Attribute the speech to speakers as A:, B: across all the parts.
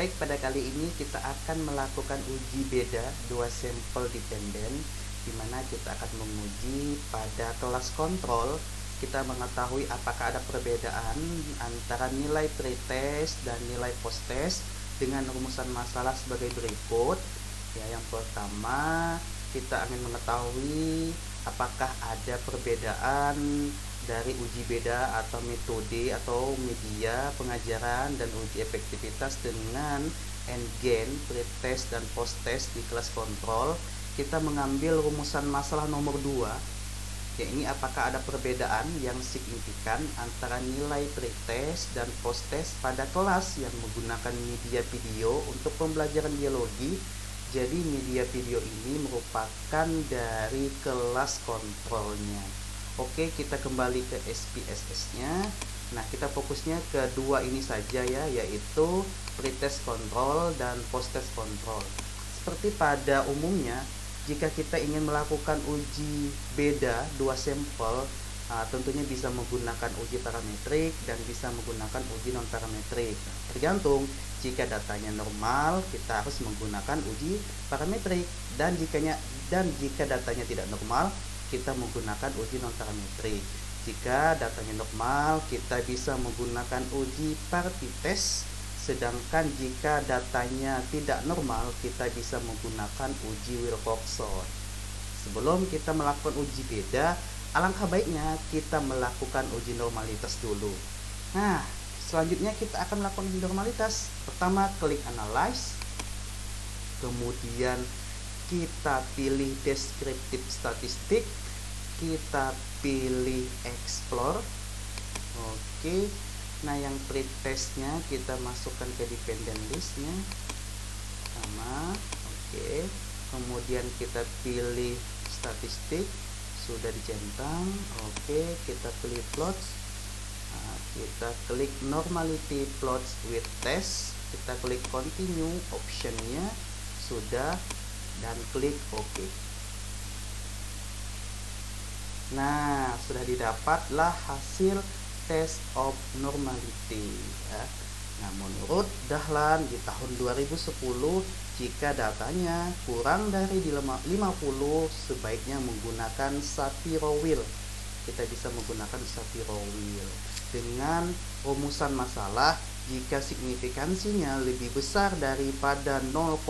A: Baik, pada kali ini kita akan melakukan uji beda dua sampel dependen, di mana kita akan menguji pada kelas kontrol. Kita mengetahui apakah ada perbedaan antara nilai pretest dan nilai posttest dengan rumusan masalah sebagai berikut. Ya, yang pertama kita ingin mengetahui apakah ada perbedaan dari uji beda atau metode atau media pengajaran dan uji efektivitas dengan endgen, pretest dan posttest di kelas kontrol. Kita mengambil rumusan masalah nomor 2, ya, ini apakah ada perbedaan yang signifikan antara nilai pretest dan posttest pada kelas yang menggunakan media video untuk pembelajaran biologi. Jadi media video ini merupakan dari kelas kontrolnya. Oke, kita kembali ke SPSS-nya. Nah, kita fokusnya ke dua ini saja ya, yaitu pretest control dan posttest control. Seperti pada umumnya, jika kita ingin melakukan uji beda dua sampel, tentunya bisa menggunakan uji parametrik dan bisa menggunakan uji non parametrik. Tergantung, jika datanya normal kita harus menggunakan uji parametrik, dan jika datanya tidak normal kita menggunakan uji non parametrik. Jika datanya normal kita bisa menggunakan uji partitest, sedangkan jika datanya tidak normal kita bisa menggunakan uji Wilcoxon. Sebelum kita melakukan uji beda, alangkah baiknya kita melakukan uji normalitas dulu. Nah, selanjutnya kita akan melakukan uji normalitas. Pertama, klik analyze, kemudian kita pilih deskriptif statistik, kita pilih explore. Oke, nah yang pretestnya kita masukkan ke dependent listnya sama. Oke, kemudian kita pilih statistik, sudah dicentang. Oke, kita pilih plots. Nah, kita klik normality plots with test, kita klik continue optionnya sudah, dan klik OK. Nah, sudah didapatlah hasil test of normality ya. Nah, menurut Dahlan di tahun 2010, jika datanya kurang dari 50 sebaiknya menggunakan Shapiro wheel. Kita bisa menggunakan Shapiro wheel dengan rumusan masalah. Jika signifikansinya lebih besar daripada 0,05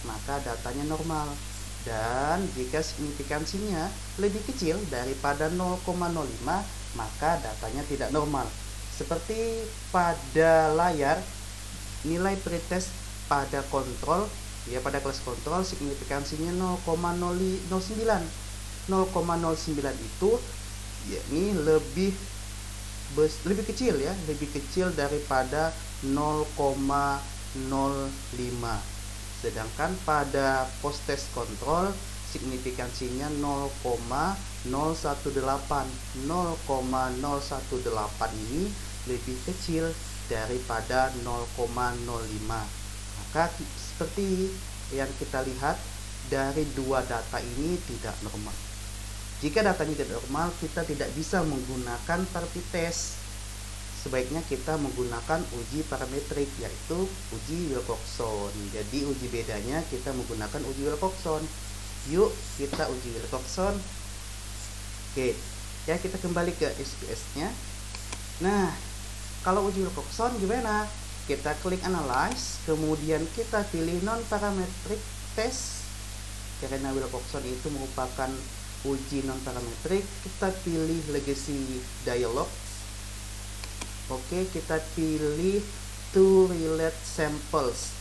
A: maka datanya normal, dan jika signifikansinya lebih kecil daripada 0,05 maka datanya tidak normal. Seperti pada layar, nilai pretest pada kontrol ya, pada kelas kontrol signifikansinya 0,09. 0,09 itu ya, ini lebih kecil ya, lebih kecil daripada 0,05. Sedangkan pada posttest kontrol signifikansinya 0,018. 0,018 ini lebih kecil daripada 0,05. Maka seperti yang kita lihat dari dua data ini tidak normal. Jika datanya tidak normal, kita tidak bisa menggunakan partitest. Sebaiknya kita menggunakan uji parametrik, yaitu uji Wilcoxon. Jadi uji bedanya kita menggunakan uji Wilcoxon. Yuk kita uji Wilcoxon. Oke, ya, kita kembali ke SPS-nya. Nah, kalau uji Wilcoxon gimana? Kita klik analyze, kemudian kita pilih non parametric test. Karena Wilcoxon itu merupakan uji non parametrik, kita pilih legacy dialog. Oke, kita pilih to relate samples.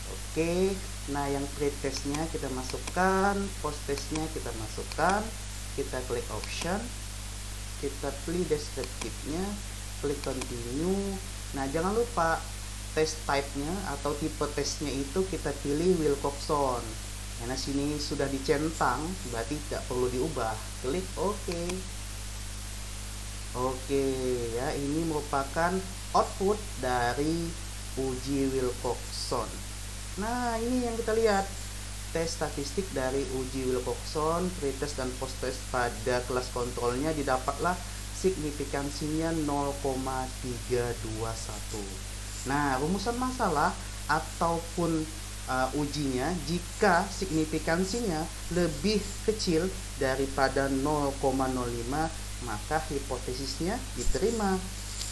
A: Oke, nah yang pretestnya kita masukkan, posttestnya kita masukkan, kita klik option, kita pilih deskriptifnya, klik continue. Nah, jangan lupa test type-nya atau tipe tesnya itu kita pilih Wilcoxon. Karena sini sudah dicentang, berarti tidak perlu diubah. Klik OK. Oke ya, ini merupakan output dari uji Wilcoxon. Nah, ini yang kita lihat, tes statistik dari uji Wilcoxon, pretest dan posttest pada kelas kontrolnya didapatlah signifikansinya 0,321. Nah, rumusan masalah ataupun ujinya, jika signifikansinya lebih kecil daripada 0,05, maka hipotesisnya diterima.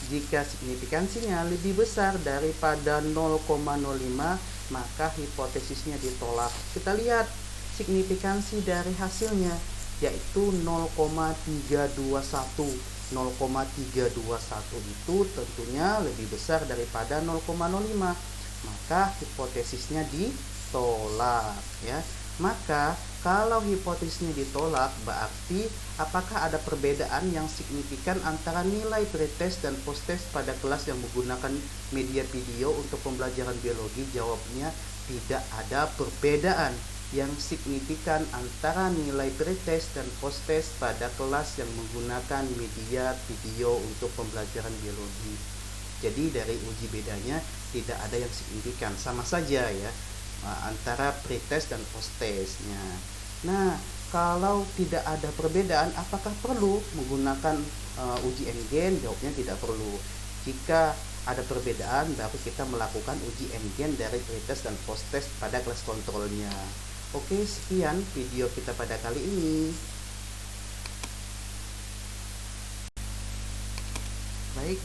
A: Jika signifikansinya lebih besar daripada 0,05, maka hipotesisnya ditolak. Kita lihat signifikansi dari hasilnya, yaitu 0,321. 0,321 itu tentunya lebih besar daripada 0,05, maka hipotesisnya ditolak ya. Maka kalau hipotesisnya ditolak, berarti apakah ada perbedaan yang signifikan antara nilai pretest dan posttest pada kelas yang menggunakan media video untuk pembelajaran biologi? Jawabnya tidak ada perbedaan yang signifikan antara nilai pretest dan posttest pada kelas yang menggunakan media video untuk pembelajaran biologi. Jadi dari uji bedanya tidak ada yang signifikan, sama saja ya antara pretest dan posttestnya. Nah, kalau tidak ada perbedaan, apakah perlu menggunakan uji NGen? Jawabnya tidak perlu. Jika ada perbedaan, baru kita melakukan uji NGen dari pretest dan posttest pada kelas kontrolnya. Oke, sekian video kita pada kali ini. Baik,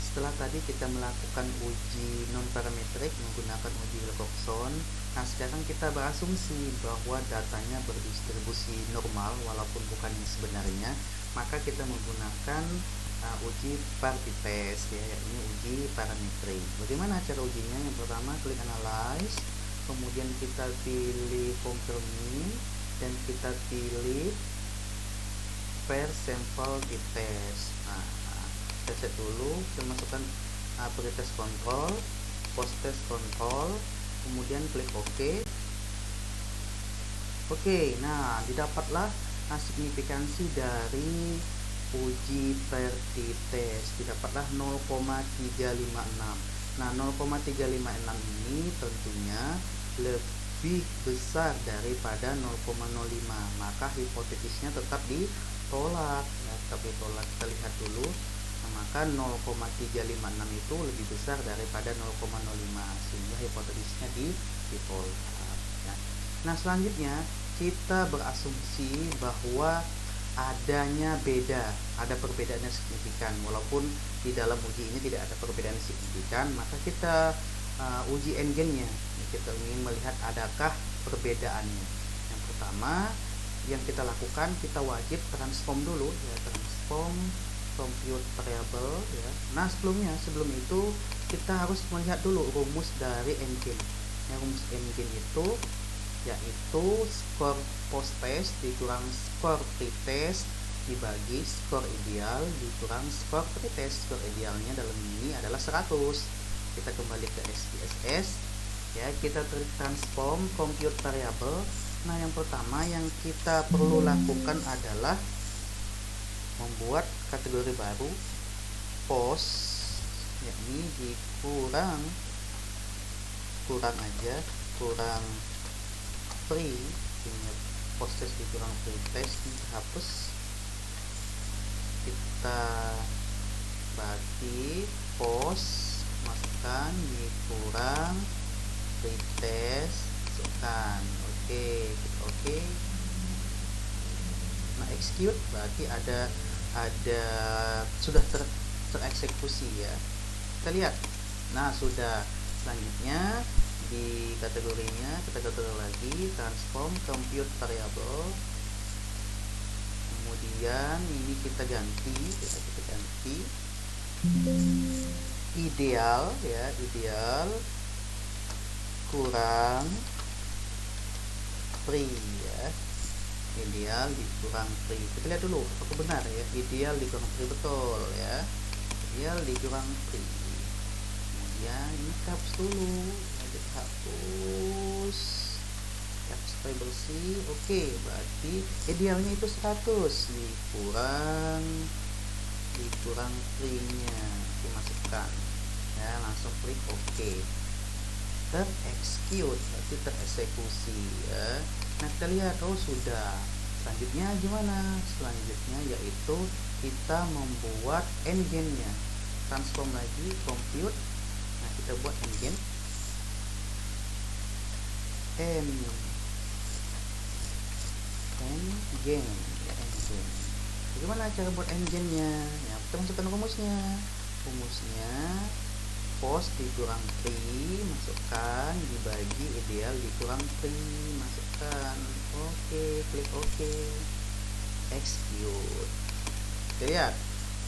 A: setelah tadi kita melakukan uji non-parametrik menggunakan uji Wilcoxon, nah sekarang kita berasumsi bahwa datanya berdistribusi normal walaupun bukan yang sebenarnya, maka kita menggunakan uji partitest ya, ini uji parametrik. Bagaimana cara ujinya? Yang pertama klik analyze, kemudian kita pilih confirming, dan kita pilih per sample ditest. Nah, kita set dulu, kita masukkan pretest control, posttest control, kemudian klik OK. Oke, nah didapatlah signifikansi dari uji pretest, didapatlah 0,356. Nah, 0,356 ini tentunya lebih besar daripada 0,05, maka hipotesisnya tetap ditolak ya, tetap ditolak. Kita lihat dulu. Nah, maka 0,356 itu lebih besar daripada 0,05, sehingga hipotesisnya ditolak ya. Nah, selanjutnya kita berasumsi bahwa adanya ada perbedaan yang signifikan. Walaupun di dalam uji ini tidak ada perbedaan yang signifikan, maka kita uji NGen-nya. Kita ingin melihat adakah perbedaannya. Yang pertama yang kita lakukan, kita wajib transform dulu ya, transform compute variable ya. Nah, sebelum itu kita harus melihat dulu rumus dari NGen. Rumus NGen itu yaitu skor posttest dikurang skor pretest dibagi skor ideal dikurang skor pretest. Skor idealnya dalam ini adalah 100. Kita kembali ke SPSS ya, kita transform compute variable. Nah, yang pertama yang kita perlu lakukan adalah membuat kategori baru post, yakni dikurang free, ingat posttest dikurang pretest, dihapus, kita bagi post, masukkan dikurang pretest, masukkan. Oke. Nah, execute berarti ada sudah tereksekusi ya. Kita lihat. Nah, sudah. Selanjutnya di kategorinya kita ketik lagi transform compute variable, kemudian ini kita ganti ideal ya, ideal kurang free ya, ideal dikurang free. Kita lihat dulu apakah benar ya, ideal dikurang free, betul ya, ideal dikurang free. Kemudian ini hapus dulu, hapus supaya bersih. Oke, berarti idealnya itu 100 dikurang free-nya dimasukkan ya, langsung klik OK, terekecute berarti tereksekusi ya. Nah, kita lihat, oh sudah Selanjutnya gimana? Selanjutnya yaitu kita membuat n-gen-nya. Transform lagi, compute. Nah, kita buat n-gen. n-gen. Bagaimana cara buat n-gen-nya? Ya, kita masukkan rumusnya. Post dikurang pri, masukkan, dibagi ideal dikurang pri, masukkan. Oke, klik oke, execute. Lihat,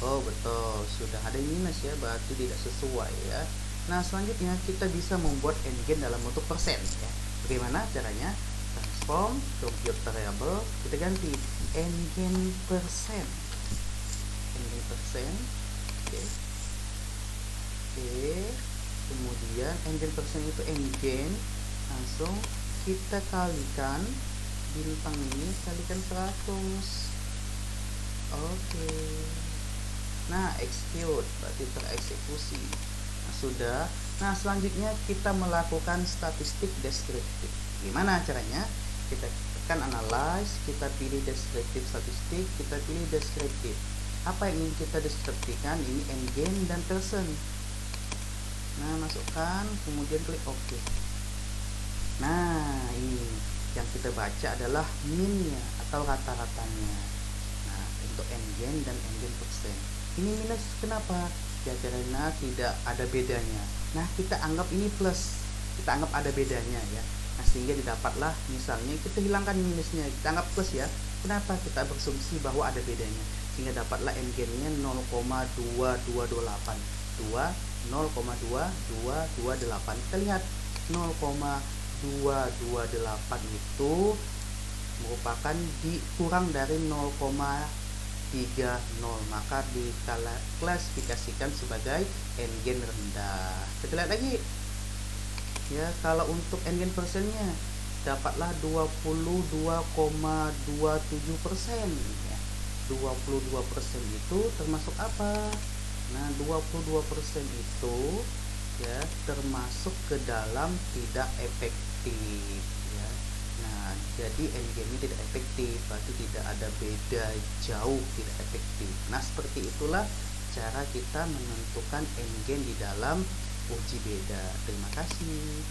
A: oh betul, sudah ada minus ya, berarti tidak sesuai ya. Nah, selanjutnya kita bisa membuat n-gen dalam bentuk persen ya. Bagaimana caranya? Transform compute variable, kita ganti n-gen persen. N-gen persen. Oke, kemudian n-gen persen itu n-gen, langsung kita kalikan bintang ini, kalikan 100. Oke, nah execute, berarti tereksekusi. Nah, sudah. Nah, selanjutnya kita melakukan statistik deskriptif. Gimana caranya? Kita tekan analyze, kita pilih deskriptif statistik, kita pilih deskriptif. Apa yang ingin kita deskripsikan? Ini n-gen dan persen. Nah, masukkan, kemudian klik OK. Nah, ini yang kita baca adalah min-nya atau rata-ratanya. Nah, untuk n-gen dan n-gen persen. Ini minus, kenapa? Ya, karena tidak ada bedanya. Nah, kita anggap ini plus, kita anggap ada bedanya ya. Nah, sehingga didapatlah, misalnya kita hilangkan minusnya, kita anggap plus ya. Kenapa? Kita berasumsi bahwa ada bedanya, sehingga dapatlah n-gen-nya 0,2228. 0,2228. Kita lihat 0,228 itu merupakan dikurang dari 0,30, maka diklasifikasikan sebagai n-gen rendah. Kita lihat lagi ya, kalau untuk n-gen persennya dapatlah 22,27% ya. 22% itu termasuk apa? Nah, 22% itu ya termasuk ke dalam tidak efektif ya. Nah, jadi n-gen ini tidak efektif, berarti tidak ada beda jauh, tidak efektif. Nah, seperti itulah cara kita menentukan n-gen di dalam uji beda. Terima kasih.